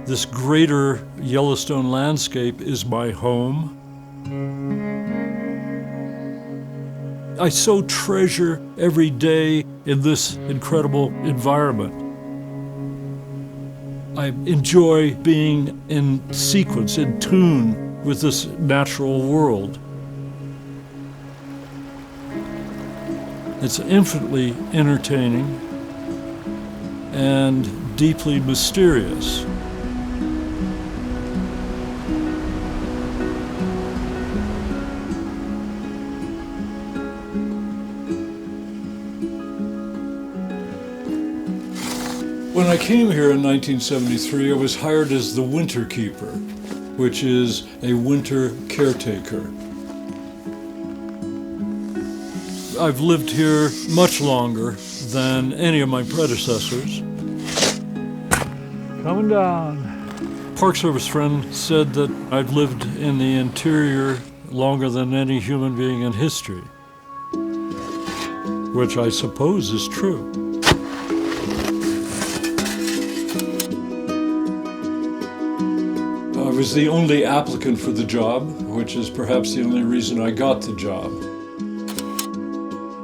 This greater Yellowstone landscape is my home. I so treasure every day in this incredible environment. I enjoy being in sequence, in tune with this natural world. It's infinitely entertaining and deeply mysterious. When I came here in 1973, I was hired as the Winterkeeper, which is a winter caretaker. I've lived here much longer than any of my predecessors. Coming down. Park Service friend said that I've lived in the interior longer than any human being in history, which I suppose is true. I was the only applicant for the job, which is perhaps the only reason I got the job.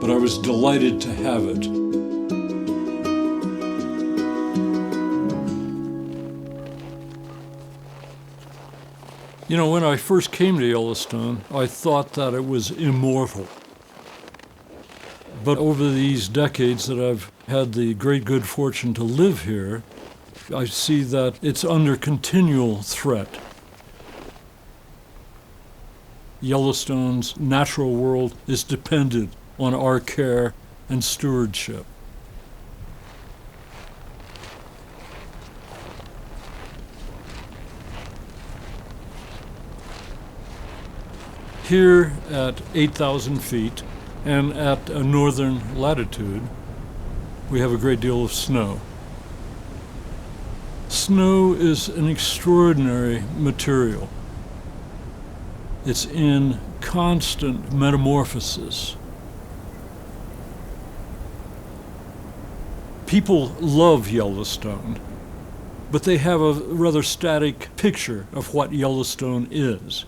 But I was delighted to have it. You know, when I first came to Yellowstone, I thought that it was immortal. But over these decades that I've had the great good fortune to live here, I see that it's under continual threat. Yellowstone's natural world is dependent on our care and stewardship. Here at 8,000 feet and at a northern latitude, we have a great deal of snow. Snow is an extraordinary material. It's in constant metamorphosis. People love Yellowstone, but they have a rather static picture of what Yellowstone is.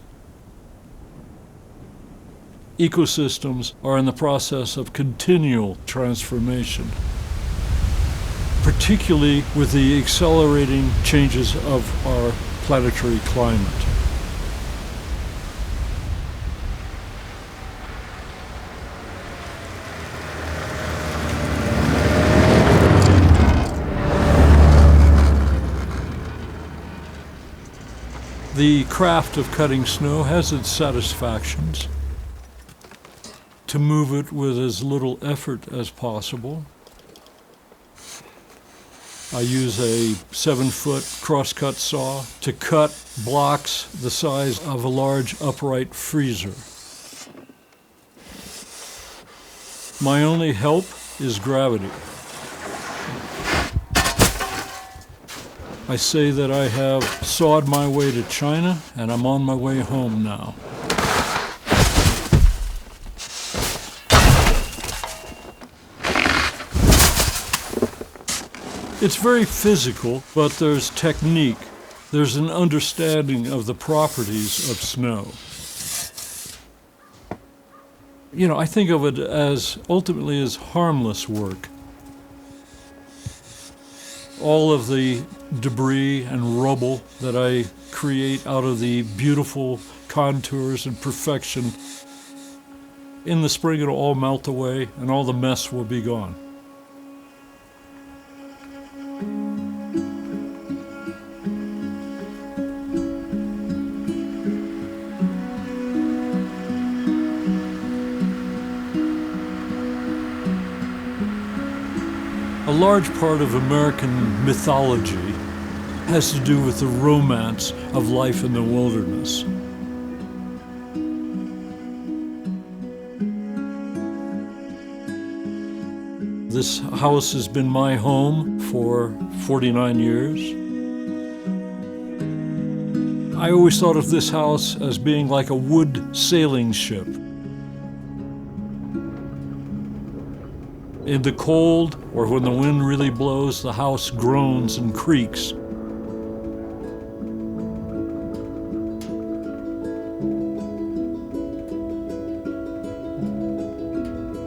Ecosystems are in the process of continual transformation, particularly with the accelerating changes of our planetary climate. The craft of cutting snow has its satisfactions. To move it with as little effort as possible, I use a 7-foot crosscut saw to cut blocks the size of a large upright freezer. My only help is gravity. I say that I have sawed my way to China, and I'm on my way home now. It's very physical, but there's technique. There's an understanding of the properties of snow. You know, I think of it as ultimately as harmless work. All of the debris and rubble that I create out of the beautiful contours and perfection, in the spring it'll all melt away and all the mess will be gone. A large part of American mythology has to do with the romance of life in the wilderness. This house has been my home for 49 years. I always thought of this house as being like a wood sailing ship. In the cold, or when the wind really blows, the house groans and creaks.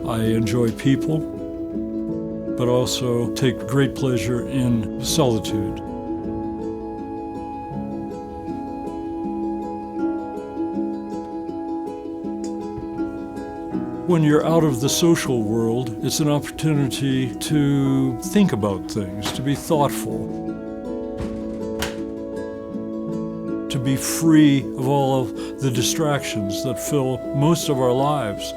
I enjoy people, but also take great pleasure in solitude. When you're out of the social world, it's an opportunity to think about things, to be thoughtful, to be free of all of the distractions that fill most of our lives.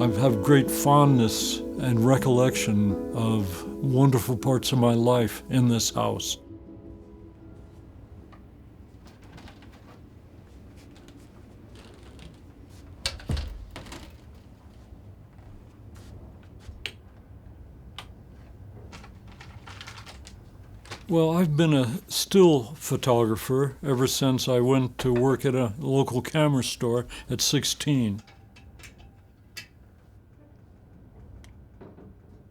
I have great fondness and recollection of wonderful parts of my life in this house. Well, I've been a still photographer ever since I went to work at a local camera store at 16.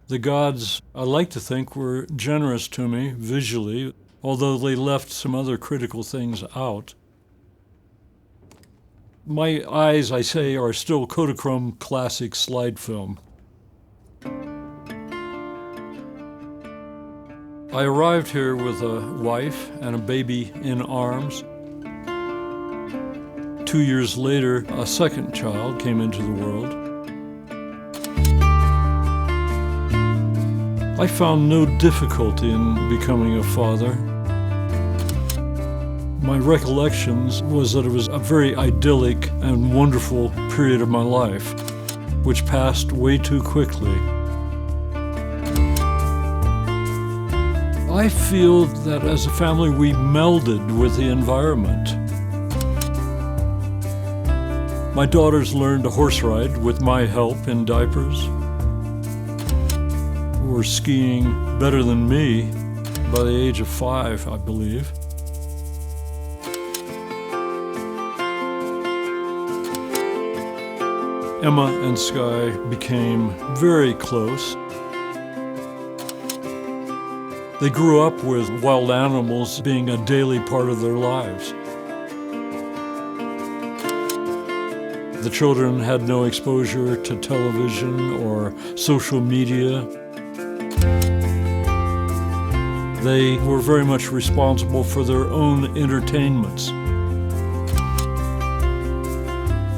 The gods, I like to think, were generous to me visually, although they left some other critical things out. My eyes, I say, are still Kodachrome classic slide film. I arrived here with a wife and a baby in arms. 2 years later, a second child came into the world. I found no difficulty in becoming a father. My recollections was that it was a very idyllic and wonderful period of my life, which passed way too quickly. I feel that as a family we melded with the environment. My daughters learned to horse ride with my help in diapers. Were skiing better than me by the age of 5, I believe. Emma and Sky became very close. They grew up with wild animals being a daily part of their lives. The children had no exposure to television or social media. They were very much responsible for their own entertainments.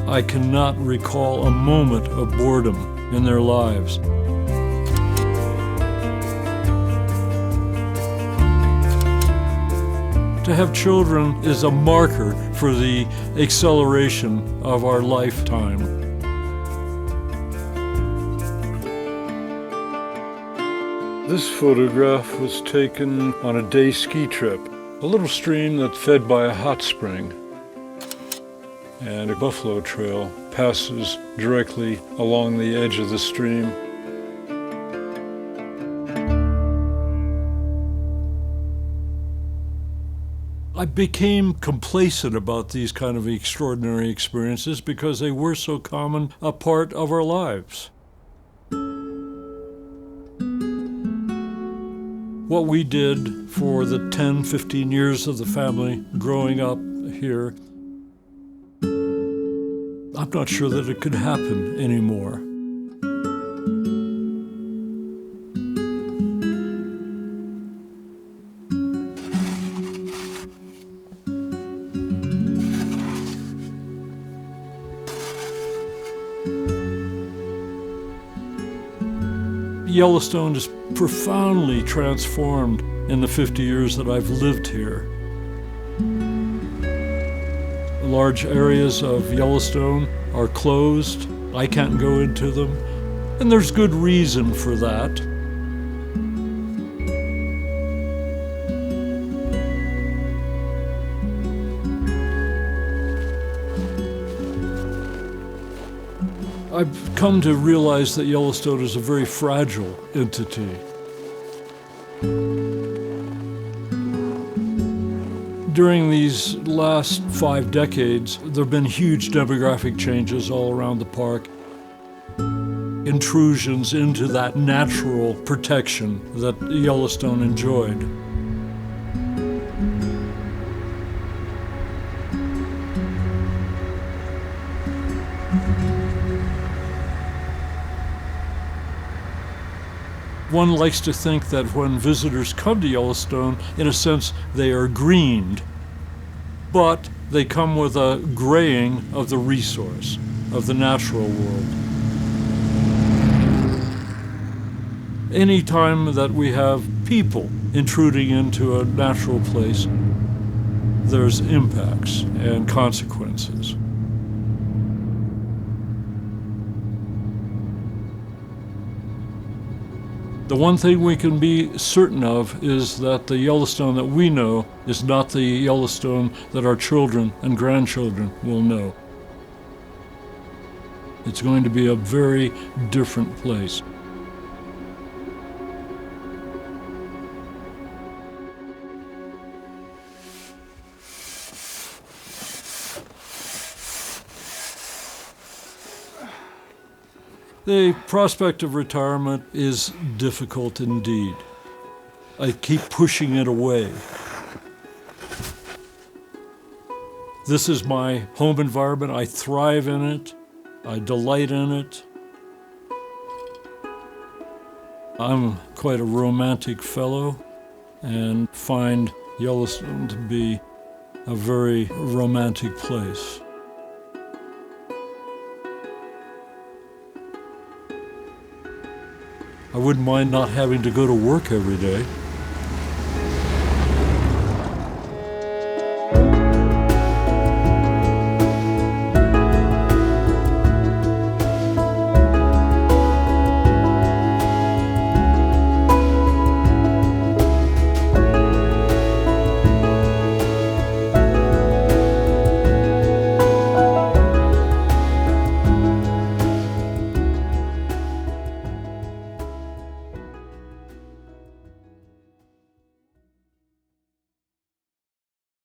I cannot recall a moment of boredom in their lives. To have children is a marker for the acceleration of our lifetime. This photograph was taken on a day ski trip, a little stream that's fed by a hot spring, and a buffalo trail passes directly along the edge of the stream. I became complacent about these kind of extraordinary experiences because they were so common a part of our lives. What we did for the 10, 15 years of the family growing up here, I'm not sure that it could happen anymore. Yellowstone is profoundly transformed in the 50 years that I've lived here. Large areas of Yellowstone are closed. I can't go into them, and there's good reason for that. I've come to realize that Yellowstone is a very fragile entity. During these last 5 decades, there have been huge demographic changes all around the park. Intrusions into that natural protection that Yellowstone enjoyed. One likes to think that when visitors come to Yellowstone, in a sense, they are greened, but they come with a graying of the resource, of the natural world. Any time that we have people intruding into a natural place, there's impacts and consequences. The one thing we can be certain of is that the Yellowstone that we know is not the Yellowstone that our children and grandchildren will know. It's going to be a very different place. The prospect of retirement is difficult indeed. I keep pushing it away. This is my home environment. I thrive in it. I delight in it. I'm quite a romantic fellow and find Yellowstone to be a very romantic place. I wouldn't mind not having to go to work every day.